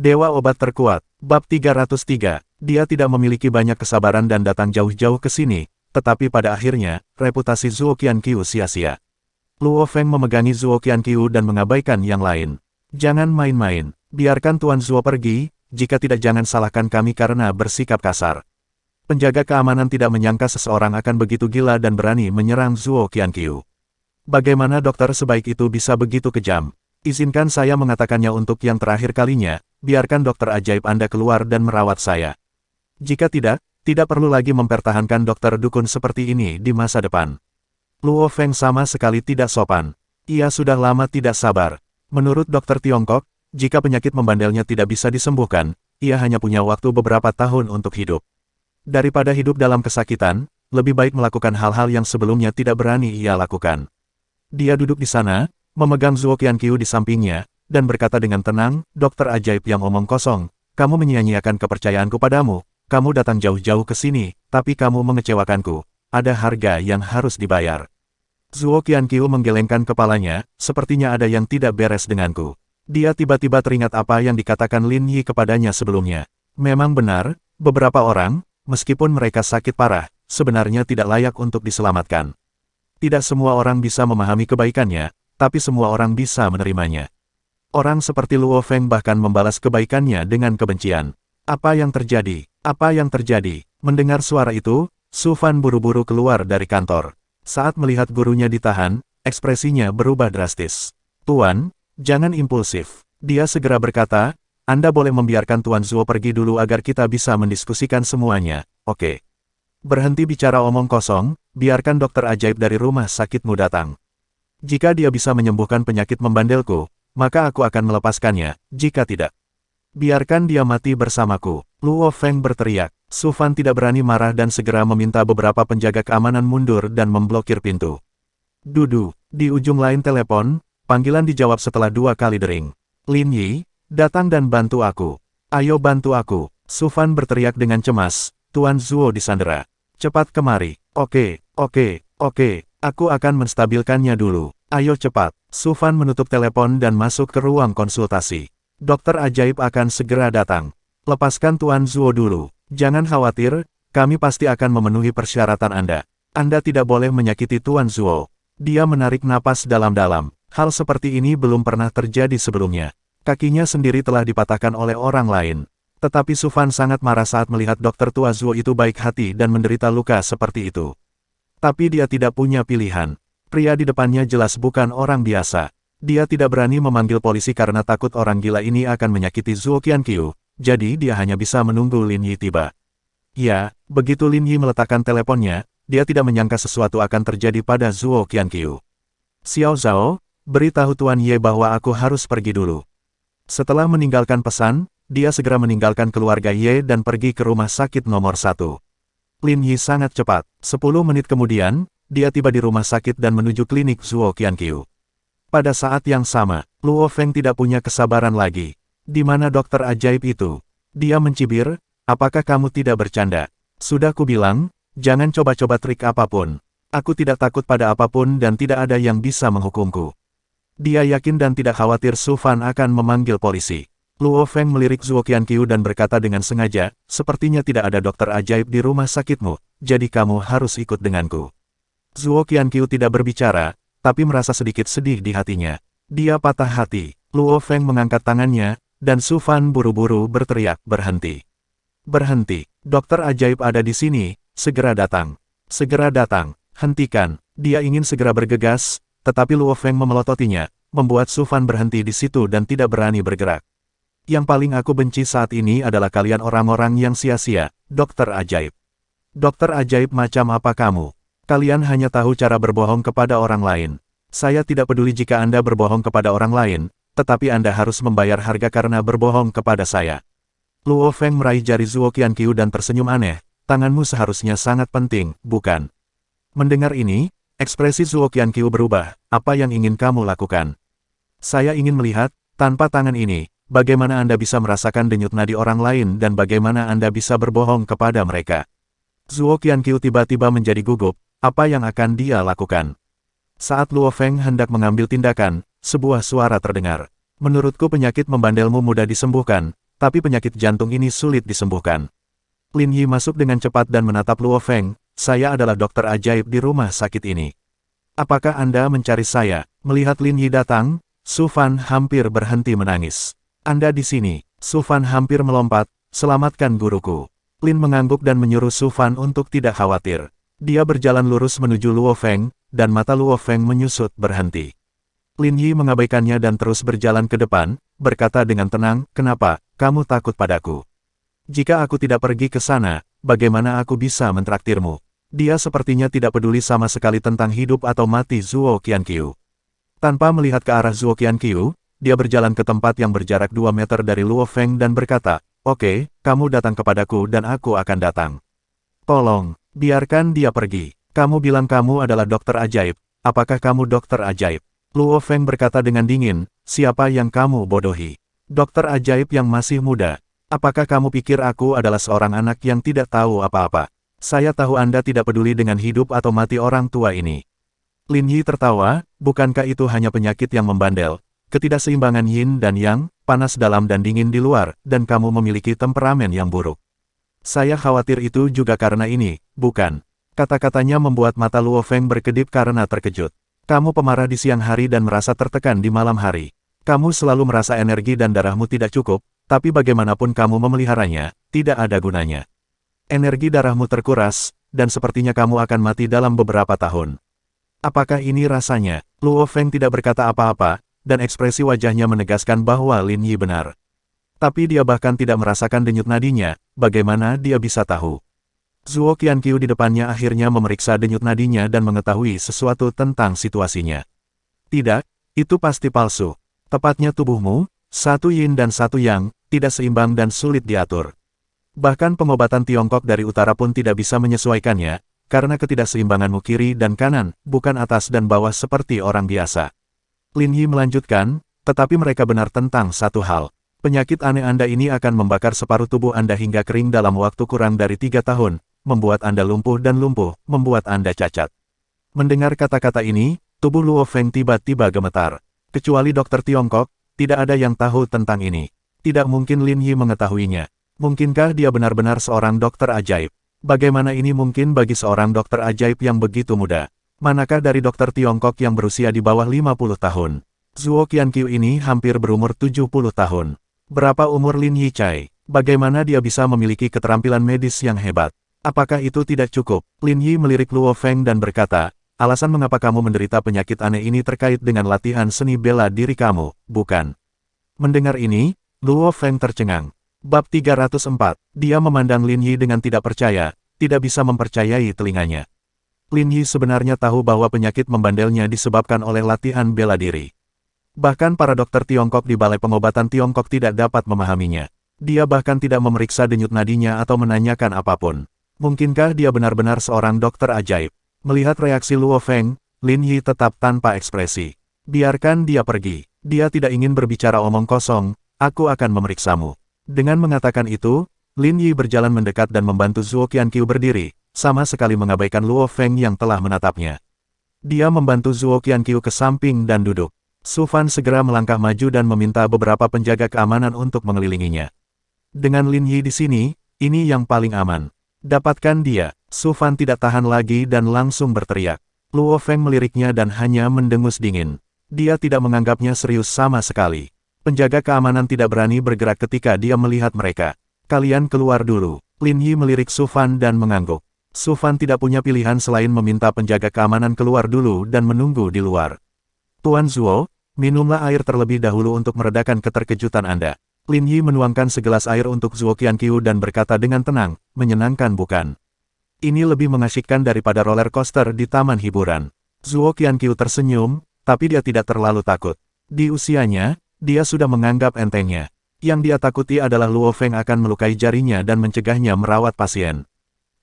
Dewa Obat Terkuat, Bab 303. Dia tidak memiliki banyak kesabaran dan datang jauh-jauh ke sini, tetapi pada akhirnya, reputasi Zhuo Qianqiu sia-sia. Luo Feng memegangi Zhuo Qianqiu dan mengabaikan yang lain. Jangan main-main, biarkan Tuan Zhuo pergi, jika tidak jangan salahkan kami karena bersikap kasar. Penjaga keamanan tidak menyangka seseorang akan begitu gila dan berani menyerang Zhuo Qianqiu. Bagaimana dokter sebaik itu bisa begitu kejam? Izinkan saya mengatakannya untuk yang terakhir kalinya, biarkan dokter ajaib Anda keluar dan merawat saya. Jika tidak perlu lagi mempertahankan dokter dukun seperti ini di masa depan. Luo Feng sama sekali tidak sopan. Ia sudah lama tidak sabar. Menurut dokter Tiongkok, jika penyakit membandelnya tidak bisa disembuhkan, ia hanya punya waktu beberapa tahun untuk hidup. Daripada hidup dalam kesakitan, lebih baik melakukan hal-hal yang sebelumnya tidak berani ia lakukan. Dia duduk di sana, memegang Zhuo Qianqiu di sampingnya, dan berkata dengan tenang, dokter ajaib yang omong kosong, kamu menyia-nyiakan kepercayaanku padamu, kamu datang jauh-jauh ke sini, tapi kamu mengecewakanku, ada harga yang harus dibayar. Zhuo Qianqiu menggelengkan kepalanya, sepertinya ada yang tidak beres denganku. Dia tiba-tiba teringat apa yang dikatakan Lin Yi kepadanya sebelumnya. Memang benar, beberapa orang, meskipun mereka sakit parah, sebenarnya tidak layak untuk diselamatkan. Tidak semua orang bisa memahami kebaikannya, tapi semua orang bisa menerimanya. Orang seperti Luo Feng bahkan membalas kebaikannya dengan kebencian. Apa yang terjadi? Apa yang terjadi? Mendengar suara itu, Su Fan buru-buru keluar dari kantor. Saat melihat gurunya ditahan, ekspresinya berubah drastis. Tuan, jangan impulsif. Dia segera berkata, Anda boleh membiarkan Tuan Zhuo pergi dulu agar kita bisa mendiskusikan semuanya, oke? Berhenti bicara omong kosong, biarkan dokter ajaib dari rumah sakitmu datang. Jika dia bisa menyembuhkan penyakit membandelku, maka aku akan melepaskannya, jika tidak, biarkan dia mati bersamaku. Luo Feng berteriak. Su Fan tidak berani marah dan segera meminta beberapa penjaga keamanan mundur dan memblokir pintu. Dudu, di ujung lain telepon, panggilan dijawab setelah 2 kali dering. Lin Yi, datang dan bantu aku. Ayo bantu aku. Su Fan berteriak dengan cemas, Tuan Zhuo disandera. Cepat kemari. Oke, aku akan menstabilkannya dulu. Ayo cepat. Su Fan menutup telepon dan masuk ke ruang konsultasi. Dokter ajaib akan segera datang. Lepaskan Tuan Zhuo dulu. Jangan khawatir, kami pasti akan memenuhi persyaratan Anda. Anda tidak boleh menyakiti Tuan Zhuo. Dia menarik napas dalam-dalam. Hal seperti ini belum pernah terjadi sebelumnya. Kakinya sendiri telah dipatahkan oleh orang lain. Tetapi Su Fan sangat marah saat melihat dokter tua Zhuo itu baik hati dan menderita luka seperti itu. Tapi dia tidak punya pilihan. Pria di depannya jelas bukan orang biasa. Dia tidak berani memanggil polisi karena takut orang gila ini akan menyakiti Zhuo Qianqiu, jadi dia hanya bisa menunggu Lin Yi tiba. Ya, begitu Lin Yi meletakkan teleponnya, dia tidak menyangka sesuatu akan terjadi pada Zhuo Qianqiu. Xiao Zhao, beritahu Tuan Ye bahwa aku harus pergi dulu. Setelah meninggalkan pesan, dia segera meninggalkan keluarga Ye dan pergi ke rumah sakit nomor 1. Lin Yi sangat cepat. 10 menit kemudian, dia tiba di rumah sakit dan menuju klinik Zhuo Qianqiu. Pada saat yang sama, Luo Feng tidak punya kesabaran lagi. Di mana dokter ajaib itu? Dia mencibir, apakah kamu tidak bercanda? Sudah kubilang, jangan coba-coba trik apapun. Aku tidak takut pada apapun dan tidak ada yang bisa menghukumku. Dia yakin dan tidak khawatir Su Fan akan memanggil polisi. Luo Feng melirik Zhuo Qianqiu dan berkata dengan sengaja, sepertinya tidak ada dokter ajaib di rumah sakitmu, jadi kamu harus ikut denganku. Zhuo Qianqiu tidak berbicara, tapi merasa sedikit sedih di hatinya. Dia patah hati. Luo Feng mengangkat tangannya, dan Su Fan buru-buru berteriak, berhenti. Berhenti. Dokter ajaib ada di sini, segera datang. Segera datang. Hentikan. Dia ingin segera bergegas, tetapi Luo Feng memelototinya, membuat Su Fan berhenti di situ dan tidak berani bergerak. Yang paling aku benci saat ini adalah kalian orang-orang yang sia-sia, dokter ajaib. Dokter ajaib macam apa kamu? Kalian hanya tahu cara berbohong kepada orang lain. Saya tidak peduli jika Anda berbohong kepada orang lain, tetapi Anda harus membayar harga karena berbohong kepada saya. Luo Feng meraih jari Zhuo Qianqiu dan tersenyum aneh, tanganmu seharusnya sangat penting, bukan? Mendengar ini, ekspresi Zhuo Qianqiu berubah, apa yang ingin kamu lakukan? Saya ingin melihat, tanpa tangan ini, bagaimana Anda bisa merasakan denyut nadi orang lain dan bagaimana Anda bisa berbohong kepada mereka. Zhuo Qianqiu tiba-tiba menjadi gugup, apa yang akan dia lakukan? Saat Luo Feng hendak mengambil tindakan, sebuah suara terdengar. Menurutku penyakit membandelmu mudah disembuhkan, tapi penyakit jantung ini sulit disembuhkan. Lin Yi masuk dengan cepat dan menatap Luo Feng, saya adalah dokter ajaib di rumah sakit ini. Apakah Anda mencari saya? Melihat Lin Yi datang, Su Fan hampir berhenti menangis. Anda di sini. Su Fan hampir melompat, selamatkan guruku. Lin mengangguk dan menyuruh Su Fan untuk tidak khawatir. Dia berjalan lurus menuju Luo Feng, dan mata Luo Feng menyusut berhenti. Lin Yi mengabaikannya dan terus berjalan ke depan, berkata dengan tenang, kenapa, kamu takut padaku? Jika aku tidak pergi ke sana, bagaimana aku bisa mentraktirmu? Dia sepertinya tidak peduli sama sekali tentang hidup atau mati Zuo Qianqiu. Tanpa melihat ke arah Zuo Qianqiu, dia berjalan ke tempat yang berjarak 2 meter dari Luo Feng dan berkata, oke, kamu datang kepadaku dan aku akan datang. Tolong, biarkan dia pergi. Kamu bilang kamu adalah dokter ajaib. Apakah kamu dokter ajaib? Luo Feng berkata dengan dingin, siapa yang kamu bodohi? Dokter ajaib yang masih muda. Apakah kamu pikir aku adalah seorang anak yang tidak tahu apa-apa? Saya tahu Anda tidak peduli dengan hidup atau mati orang tua ini. Lin Yi tertawa, bukankah itu hanya penyakit yang membandel, ketidakseimbangan yin dan yang, panas dalam dan dingin di luar, dan kamu memiliki temperamen yang buruk. Saya khawatir itu juga karena ini, bukan? Kata-katanya membuat mata Luo Feng berkedip karena terkejut. Kamu pemarah di siang hari dan merasa tertekan di malam hari. Kamu selalu merasa energi dan darahmu tidak cukup, tapi bagaimanapun kamu memeliharanya, tidak ada gunanya. Energi darahmu terkuras, dan sepertinya kamu akan mati dalam beberapa tahun. Apakah ini rasanya? Luo Feng tidak berkata apa-apa, dan ekspresi wajahnya menegaskan bahwa Lin Yi benar. Tapi dia bahkan tidak merasakan denyut nadinya, bagaimana dia bisa tahu? Zuo Qianqiu di depannya akhirnya memeriksa denyut nadinya dan mengetahui sesuatu tentang situasinya. Tidak, itu pasti palsu. Tepatnya tubuhmu, satu yin dan satu yang, tidak seimbang dan sulit diatur. Bahkan pengobatan Tiongkok dari utara pun tidak bisa menyesuaikannya, karena ketidakseimbanganmu kiri dan kanan, bukan atas dan bawah seperti orang biasa. Lin Yi melanjutkan, tetapi mereka benar tentang satu hal. Penyakit aneh Anda ini akan membakar separuh tubuh Anda hingga kering dalam waktu kurang dari 3 tahun, membuat Anda lumpuh dan lumpuh, membuat Anda cacat. Mendengar kata-kata ini, tubuh Luo Feng tiba-tiba gemetar. Kecuali dokter Tiongkok, tidak ada yang tahu tentang ini. Tidak mungkin Lin Yi mengetahuinya. Mungkinkah dia benar-benar seorang dokter ajaib? Bagaimana ini mungkin bagi seorang dokter ajaib yang begitu muda? Manakah dari dokter Tiongkok yang berusia di bawah 50 tahun? Zuo Qianqiu ini hampir berumur 70 tahun. Berapa umur Lin Yi Chai? Bagaimana dia bisa memiliki keterampilan medis yang hebat? Apakah itu tidak cukup? Lin Yi melirik Luo Feng dan berkata, alasan mengapa kamu menderita penyakit aneh ini terkait dengan latihan seni bela diri kamu, bukan? Mendengar ini, Luo Feng tercengang. Bab 304, dia memandang Lin Yi dengan tidak percaya, tidak bisa mempercayai telinganya. Lin Yi sebenarnya tahu bahwa penyakit membandelnya disebabkan oleh latihan bela diri. Bahkan para dokter Tiongkok di Balai Pengobatan Tiongkok tidak dapat memahaminya. Dia bahkan tidak memeriksa denyut nadinya atau menanyakan apapun. Mungkinkah dia benar-benar seorang dokter ajaib? Melihat reaksi Luo Feng, Lin Yi tetap tanpa ekspresi. Biarkan dia pergi. Dia tidak ingin berbicara omong kosong, aku akan memeriksamu. Dengan mengatakan itu, Lin Yi berjalan mendekat dan membantu Zuo Qianqiu berdiri, sama sekali mengabaikan Luo Feng yang telah menatapnya. Dia membantu Zuo Qianqiu ke samping dan duduk. Su Fan segera melangkah maju dan meminta beberapa penjaga keamanan untuk mengelilinginya. Dengan Lin Yi di sini, ini yang paling aman. Dapatkan dia. Su Fan tidak tahan lagi dan langsung berteriak. Luo Feng meliriknya dan hanya mendengus dingin. Dia tidak menganggapnya serius sama sekali. Penjaga keamanan tidak berani bergerak ketika dia melihat mereka. Kalian keluar dulu. Lin Yi melirik Su Fan dan mengangguk. Su Fan tidak punya pilihan selain meminta penjaga keamanan keluar dulu dan menunggu di luar. Tuan Zuo, minumlah air terlebih dahulu untuk meredakan keterkejutan Anda. Lin Yi menuangkan segelas air untuk Zuo Qianqiu dan berkata dengan tenang, menyenangkan bukan? Ini lebih mengasyikkan daripada roller coaster di taman hiburan. Zuo Qianqiu tersenyum, tapi dia tidak terlalu takut. Di usianya, dia sudah menganggap entengnya. Yang dia takuti adalah Luo Feng akan melukai jarinya dan mencegahnya merawat pasien.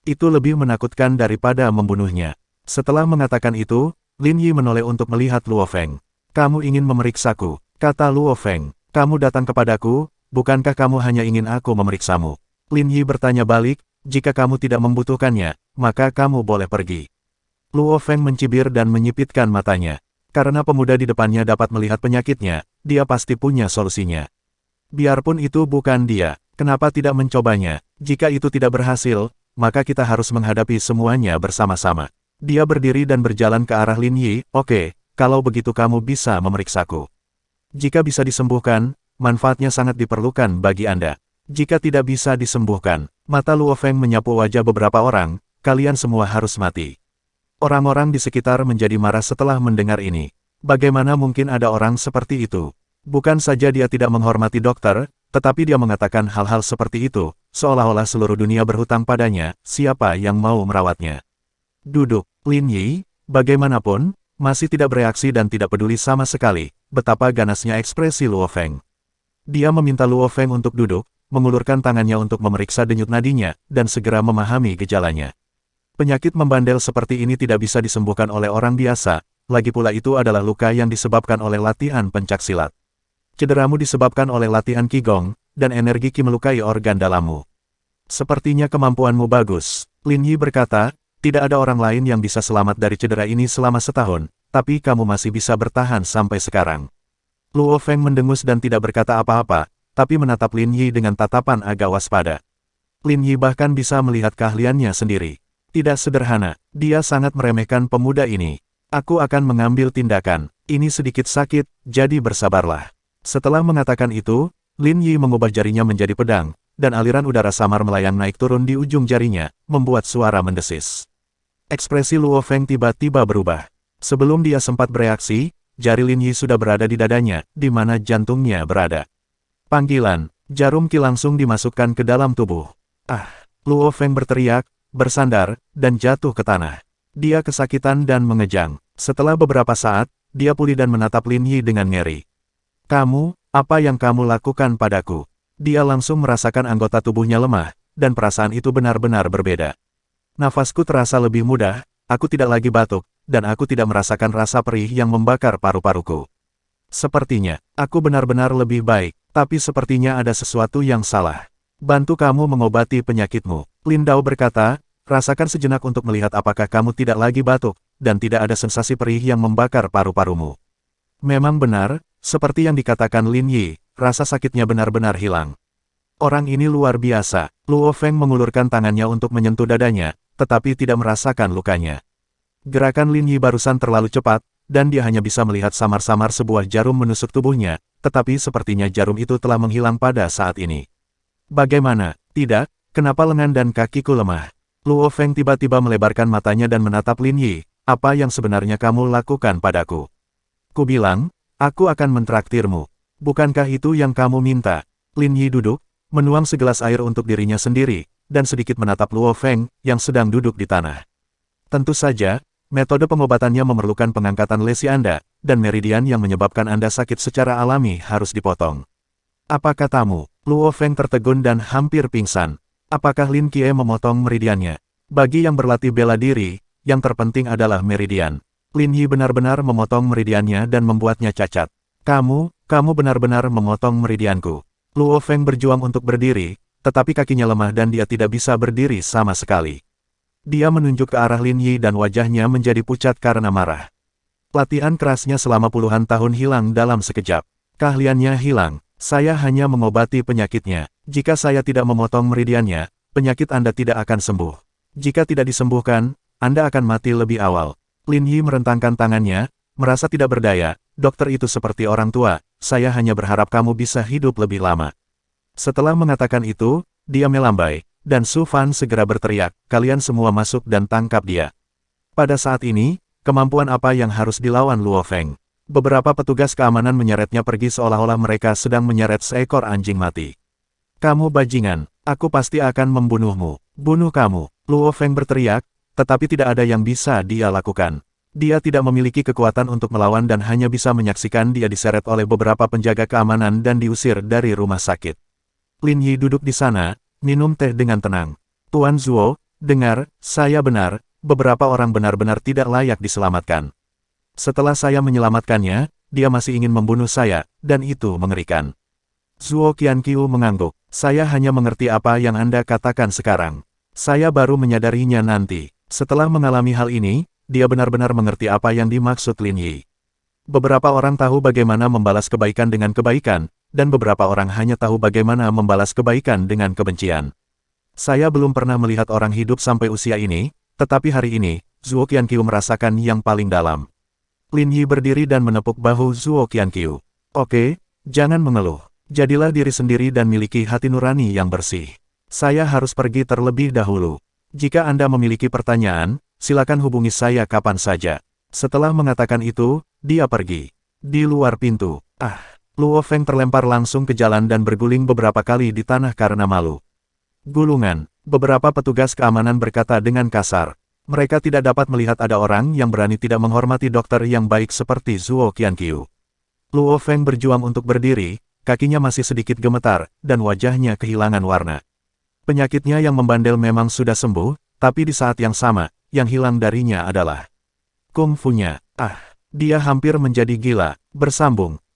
Itu lebih menakutkan daripada membunuhnya. Setelah mengatakan itu, Lin Yi menoleh untuk melihat Luo Feng. Kamu ingin memeriksaku, kata Luo Feng. Kamu datang kepadaku, bukankah kamu hanya ingin aku memeriksamu? Lin Yi bertanya balik, jika kamu tidak membutuhkannya, maka kamu boleh pergi. Luo Feng mencibir dan menyipitkan matanya. Karena pemuda di depannya dapat melihat penyakitnya, dia pasti punya solusinya. Biarpun itu bukan dia, kenapa tidak mencobanya? Jika itu tidak berhasil, maka kita harus menghadapi semuanya bersama-sama. Dia berdiri dan berjalan ke arah Lin Yi. Oke, kalau begitu kamu bisa memeriksaku. Jika bisa disembuhkan, manfaatnya sangat diperlukan bagi Anda. Jika tidak bisa disembuhkan, mata Luo Feng menyapu wajah beberapa orang, kalian semua harus mati. Orang-orang di sekitar menjadi marah setelah mendengar ini. Bagaimana mungkin ada orang seperti itu? Bukan saja dia tidak menghormati dokter, tetapi dia mengatakan hal-hal seperti itu, seolah-olah seluruh dunia berhutang padanya, siapa yang mau merawatnya. Duduk, Lin Yi, bagaimanapun, masih tidak bereaksi dan tidak peduli sama sekali, betapa ganasnya ekspresi Luo Feng. Dia meminta Luo Feng untuk duduk, mengulurkan tangannya untuk memeriksa denyut nadinya, dan segera memahami gejalanya. Penyakit membandel seperti ini tidak bisa disembuhkan oleh orang biasa, lagi pula itu adalah luka yang disebabkan oleh latihan pencaksilat. Cederamu disebabkan oleh latihan Qigong, dan energi Qi melukai organ dalammu. Sepertinya kemampuanmu bagus, Lin Yi berkata, tidak ada orang lain yang bisa selamat dari cedera ini selama setahun, tapi kamu masih bisa bertahan sampai sekarang. Luo Feng mendengus dan tidak berkata apa-apa, tapi menatap Lin Yi dengan tatapan agak waspada. Lin Yi bahkan bisa melihat keahliannya sendiri. Tidak sederhana, dia sangat meremehkan pemuda ini. Aku akan mengambil tindakan, ini sedikit sakit, jadi bersabarlah. Setelah mengatakan itu, Lin Yi mengubah jarinya menjadi pedang, dan aliran udara samar melayang naik turun di ujung jarinya, membuat suara mendesis. Ekspresi Luo Feng tiba-tiba berubah. Sebelum dia sempat bereaksi, jari Lin Yi sudah berada di dadanya, di mana jantungnya berada. Panggilan, jarum Qi langsung dimasukkan ke dalam tubuh. Ah! Luo Feng berteriak, bersandar, dan jatuh ke tanah. Dia kesakitan dan mengejang. Setelah beberapa saat, dia pulih dan menatap Lin Yi dengan ngeri. Kamu, apa yang kamu lakukan padaku? Dia langsung merasakan anggota tubuhnya lemah, dan perasaan itu benar-benar berbeda. Nafasku terasa lebih mudah, aku tidak lagi batuk, dan aku tidak merasakan rasa perih yang membakar paru-paruku. Sepertinya, aku benar-benar lebih baik, tapi sepertinya ada sesuatu yang salah. Bantu kamu mengobati penyakitmu. Lin Dao berkata, rasakan sejenak untuk melihat apakah kamu tidak lagi batuk, dan tidak ada sensasi perih yang membakar paru-parumu. Memang benar, seperti yang dikatakan Lin Yi, rasa sakitnya benar-benar hilang. Orang ini luar biasa. Luo Feng mengulurkan tangannya untuk menyentuh dadanya, tetapi tidak merasakan lukanya. Gerakan Lin Yi barusan terlalu cepat, dan dia hanya bisa melihat samar-samar sebuah jarum menusuk tubuhnya, tetapi sepertinya jarum itu telah menghilang pada saat ini. Bagaimana? Tidak, kenapa lengan dan kakiku lemah? Luo Feng tiba-tiba melebarkan matanya dan menatap Lin Yi, apa yang sebenarnya kamu lakukan padaku? Ku bilang, aku akan mentraktirmu. Bukankah itu yang kamu minta? Lin Yi duduk, menuang segelas air untuk dirinya sendiri, dan sedikit menatap Luo Feng, yang sedang duduk di tanah. Tentu saja, metode pengobatannya memerlukan pengangkatan lesi Anda, dan meridian yang menyebabkan Anda sakit secara alami harus dipotong. Apa katamu? Luo Feng tertegun dan hampir pingsan. Apakah Lin Qiye memotong meridiannya? Bagi yang berlatih bela diri, yang terpenting adalah meridian. Lin Yi benar-benar memotong meridiannya dan membuatnya cacat. Kamu benar-benar memotong meridianku. Luo Feng berjuang untuk berdiri, tetapi kakinya lemah dan dia tidak bisa berdiri sama sekali. Dia menunjuk ke arah Lin Yi dan wajahnya menjadi pucat karena marah. Latihan kerasnya selama puluhan tahun hilang dalam sekejap. Keahliannya hilang. Saya hanya mengobati penyakitnya. Jika saya tidak memotong meridiannya, penyakit Anda tidak akan sembuh. Jika tidak disembuhkan, Anda akan mati lebih awal. Lin Yi merentangkan tangannya, merasa tidak berdaya. Dokter itu seperti orang tua, saya hanya berharap kamu bisa hidup lebih lama. Setelah mengatakan itu, dia melambai, dan Su Fan segera berteriak, kalian semua masuk dan tangkap dia. Pada saat ini, kemampuan apa yang harus dilawan Luo Feng? Beberapa petugas keamanan menyeretnya pergi seolah-olah mereka sedang menyeret seekor anjing mati. Kamu bajingan, aku pasti akan membunuhmu. Bunuh kamu, Luo Feng berteriak, tetapi tidak ada yang bisa dia lakukan. Dia tidak memiliki kekuatan untuk melawan dan hanya bisa menyaksikan dia diseret oleh beberapa penjaga keamanan dan diusir dari rumah sakit. Lin Yi duduk di sana, minum teh dengan tenang. Tuan Zuo, dengar, saya benar, beberapa orang benar-benar tidak layak diselamatkan. Setelah saya menyelamatkannya, dia masih ingin membunuh saya, dan itu mengerikan. Zuo Qianqiu mengangguk, saya hanya mengerti apa yang Anda katakan sekarang. Saya baru menyadarinya nanti. Setelah mengalami hal ini, dia benar-benar mengerti apa yang dimaksud Lin Yi. Beberapa orang tahu bagaimana membalas kebaikan dengan kebaikan, dan beberapa orang hanya tahu bagaimana membalas kebaikan dengan kebencian. Saya belum pernah melihat orang hidup sampai usia ini, tetapi hari ini, Zhuo Qianqiu merasakan yang paling dalam. Lin Yi berdiri dan menepuk bahu Zhuo Qianqiu. Oke, jangan mengeluh. Jadilah diri sendiri dan miliki hati nurani yang bersih. Saya harus pergi terlebih dahulu. Jika Anda memiliki pertanyaan, silakan hubungi saya kapan saja. Setelah mengatakan itu, dia pergi. Di luar pintu, Luo Feng terlempar langsung ke jalan dan berguling beberapa kali di tanah karena malu. Gulungan, beberapa petugas keamanan berkata dengan kasar. Mereka tidak dapat melihat ada orang yang berani tidak menghormati dokter yang baik seperti Zhuo Qianqiu. Luo Feng berjuang untuk berdiri, kakinya masih sedikit gemetar, dan wajahnya kehilangan warna. Penyakitnya yang membandel memang sudah sembuh, tapi di saat yang sama, yang hilang darinya adalah kungfunya. Dia hampir menjadi gila, bersambung.